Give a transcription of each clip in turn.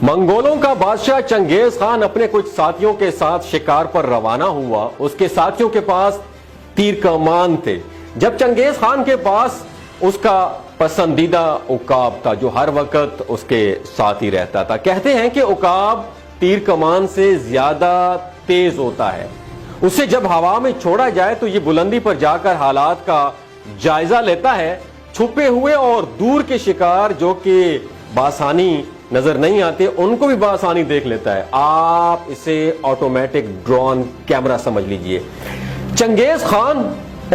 منگولوں کا بادشاہ چنگیز خان اپنے کچھ ساتھیوں کے ساتھ شکار پر روانہ ہوا۔ اس کے ساتھیوں کے پاس تیر کمان تھے۔ جب چنگیز خان کے پاس اس کا پسندیدہ عقاب تھا جو ہر وقت اس کے ساتھ ہی رہتا تھا۔ کہتے ہیں کہ عقاب تیر کمان سے زیادہ تیز ہوتا ہے۔ اسے جب ہوا میں چھوڑا جائے تو یہ بلندی پر جا کر حالات کا جائزہ لیتا ہے۔ چھپے ہوئے اور دور کے شکار جو کہ بآسانی نظر نہیں آتے ان کو بھی بآسانی دیکھ لیتا ہے۔ آپ اسے آٹومیٹک ڈرون کیمرہ سمجھ لیجئے۔ چنگیز خان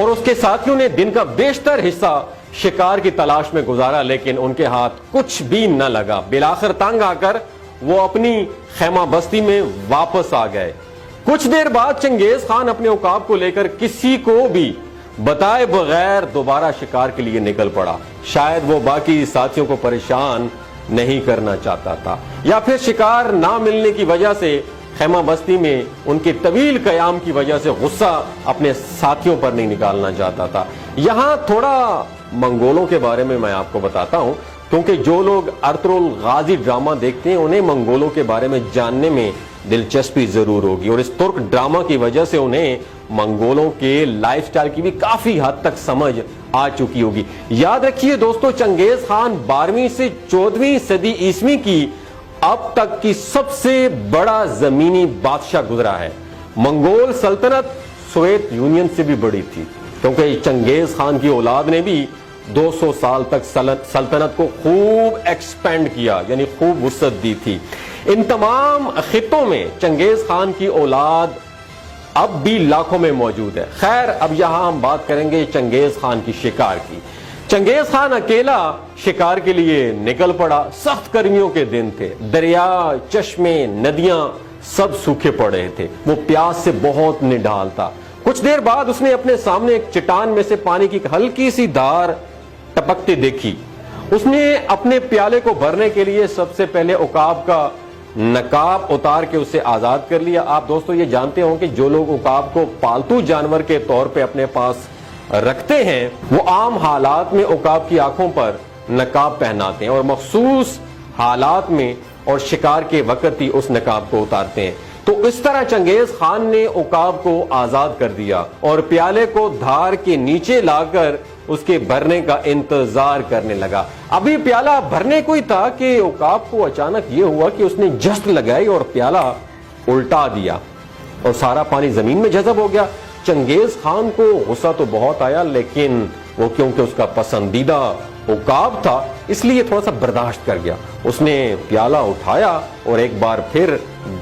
اور اس کے ساتھیوں نے دن کا بیشتر حصہ شکار کی تلاش میں گزارا، لیکن ان کے ہاتھ کچھ بھی نہ لگا۔ بالآخر تنگ آ کر وہ اپنی خیمہ بستی میں واپس آ گئے۔ کچھ دیر بعد چنگیز خان اپنے عقاب کو لے کر کسی کو بھی بتائے بغیر دوبارہ شکار کے لیے نکل پڑا۔ شاید وہ باقی ساتھیوں کو پریشان نہیں کرنا چاہتا تھا، یا پھر شکار نہ ملنے کی وجہ سے خیمہ بستی میں ان کے طویل قیام کی وجہ سے غصہ اپنے ساتھیوں پر نہیں نکالنا چاہتا تھا۔ یہاں تھوڑا منگولوں کے بارے میں آپ کو بتاتا ہوں، کیونکہ جو لوگ ارطغرل غازی ڈرامہ دیکھتے ہیں انہیں منگولوں کے بارے میں جاننے میں دلچسپی ضرور ہوگی، اور اس ترک ڈرامہ کی وجہ سے انہیں منگولوں کے لائف سٹائل کی بھی کافی حد تک سمجھ آ چکی ہوگی۔ یاد رکھیے دوستو، چنگیز خان 12ویں سے 14ویں صدی عیسوی کی اب تک کی سب سے بڑا زمینی بادشاہ گزرا ہے۔ منگول سلطنت سوویت یونین سے بھی بڑی تھی، کیونکہ چنگیز خان کی اولاد نے بھی 200 سال تک سلطنت کو خوب ایکسپینڈ کیا، یعنی خوب وسعت دی تھی۔ ان تمام خطوں میں چنگیز خان کی اولاد اب بھی لاکھوں میں موجود ہے۔ خیر، اب یہاں ہم بات کریں گے چنگیز خان کی شکار کی۔ چنگیز خان اکیلا شکار کے لیے نکل پڑا۔ سخت گرمیوں کے دن تھے، دریا، چشمے، ندیاں سب سوکھے پڑے تھے۔ وہ پیاس سے بہت نڈال تھا۔ کچھ دیر بعد اس نے اپنے سامنے ایک چٹان میں سے پانی کی ہلکی سی دھار ٹپکتے دیکھی۔ اس نے اپنے پیالے کو بھرنے کے لیے سب سے پہلے عقاب کا نقاب اتار کے اسے آزاد کر لیا۔ آپ دوستو یہ جانتے ہوں کہ جو لوگ عقاب کو پالتو جانور کے طور پہ اپنے پاس رکھتے ہیں وہ عام حالات میں عقاب کی آنکھوں پر نقاب پہناتے ہیں، اور مخصوص حالات میں اور شکار کے وقت ہی اس نقاب کو اتارتے ہیں۔ تو اس طرح چنگیز خان نے عقاب کو آزاد کر دیا اور پیالے کو دھار کے نیچے لا کر اس کے بھرنے کا انتظار کرنے لگا۔ ابھی پیالہ بھرنے کو ہی تھا کہ عقاب کو اچانک یہ ہوا کہ اس نے جست لگائی اور پیالہ الٹا دیا اور سارا پانی زمین میں جذب ہو گیا۔ چنگیز خان کو غصہ تو بہت آیا، لیکن وہ کیونکہ اس کا پسندیدہ عقاب تھا اس لیے تھوڑا سا برداشت کر گیا۔ اس نے پیالہ اٹھایا اور ایک بار پھر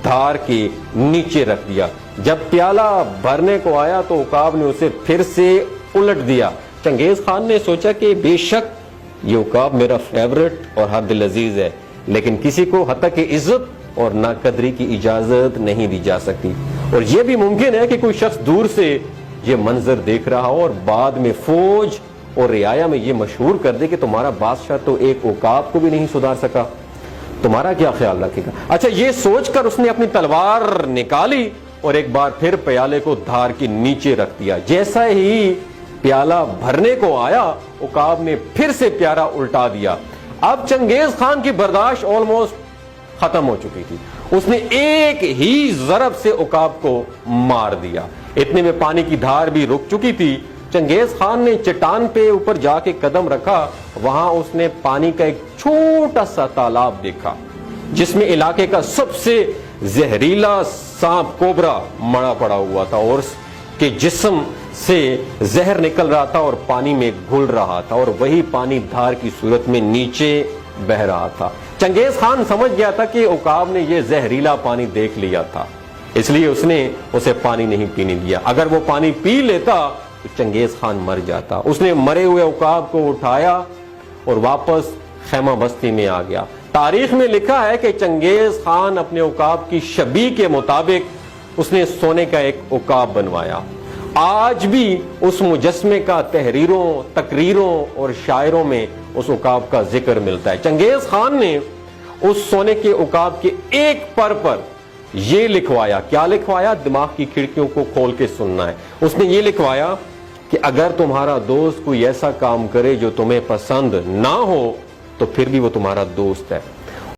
دھار کے نیچے رکھ دیا۔ جب پیالہ بھرنے کو آیا تو عقاب نے اسے پھر سے الٹ دیا۔ چنگیز خان نے سوچا کہ بے شک یہ عقاب میرا فیورٹ اور حد العزیز ہے، لیکن کسی کو حتی کہ عزت اور ناقدری کی اجازت نہیں دی جا سکتی، اور یہ بھی ممکن ہے کہ کوئی شخص دور سے یہ منظر دیکھ رہا ہو اور بعد میں فوج اور رعایا میں یہ مشہور کر دے کہ تمہارا بادشاہ تو ایک عقاب کو بھی نہیں سدھار سکا، تمہارا کیا خیال رکھے گا؟ اچھا، یہ سوچ کر اس نے اپنی تلوار نکالی اور ایک بار پھر پیالے کو دھار کے نیچے رکھ دیا۔ جیسا ہی پیالہ بھرنے کو آیا عقاب نے پھر سے پیالہ الٹا دیا۔ اب چنگیز خان کی برداشت آلموسٹ ختم ہو چکی تھی۔ اس نے ایک ہی ضرب سے عقاب کو مار دیا۔ اتنے میں پانی کی دھار بھی رک چکی تھی۔ چنگیز خان نے چٹان پہ اوپر جا کے قدم رکھا۔ وہاں اس نے پانی کا ایک چھوٹا سا تالاب دیکھا جس میں علاقے کا سب سے زہریلا سانپ کوبرا مڑا پڑا ہوا تھا، اور اس کے جسم سے زہر نکل رہا تھا اور پانی میں گھل رہا تھا، اور وہی پانی دھار کی صورت میں نیچے بہ رہا تھا۔ چنگیز خان سمجھ گیا تھا کہ عقاب نے یہ زہریلا پانی دیکھ لیا تھا، اس لیے اس نے اسے پانی نہیں پینے دیا۔ اگر وہ پانی پی لیتا تو چنگیز خان مر جاتا۔ اس نے مرے ہوئے عقاب کو اٹھایا اور واپس خیمہ بستی میں آ گیا۔ تاریخ میں لکھا ہے کہ چنگیز خان اپنے عقاب کی شبیہ کے مطابق اس نے سونے کا ایک عقاب بنوایا۔ آج بھی اس مجسمے کا تحریروں، تقریروں اور شاعروں میں اس عقاب کا ذکر ملتا ہے۔ چنگیز خان نے اس سونے کے عقاب کے ایک پر یہ لکھوایا، کیا لکھوایا؟ دماغ کی کھڑکیوں کو کھول کے سننا ہے۔ اس نے یہ لکھوایا کہ اگر تمہارا دوست کوئی ایسا کام کرے جو تمہیں پسند نہ ہو تو پھر بھی وہ تمہارا دوست ہے۔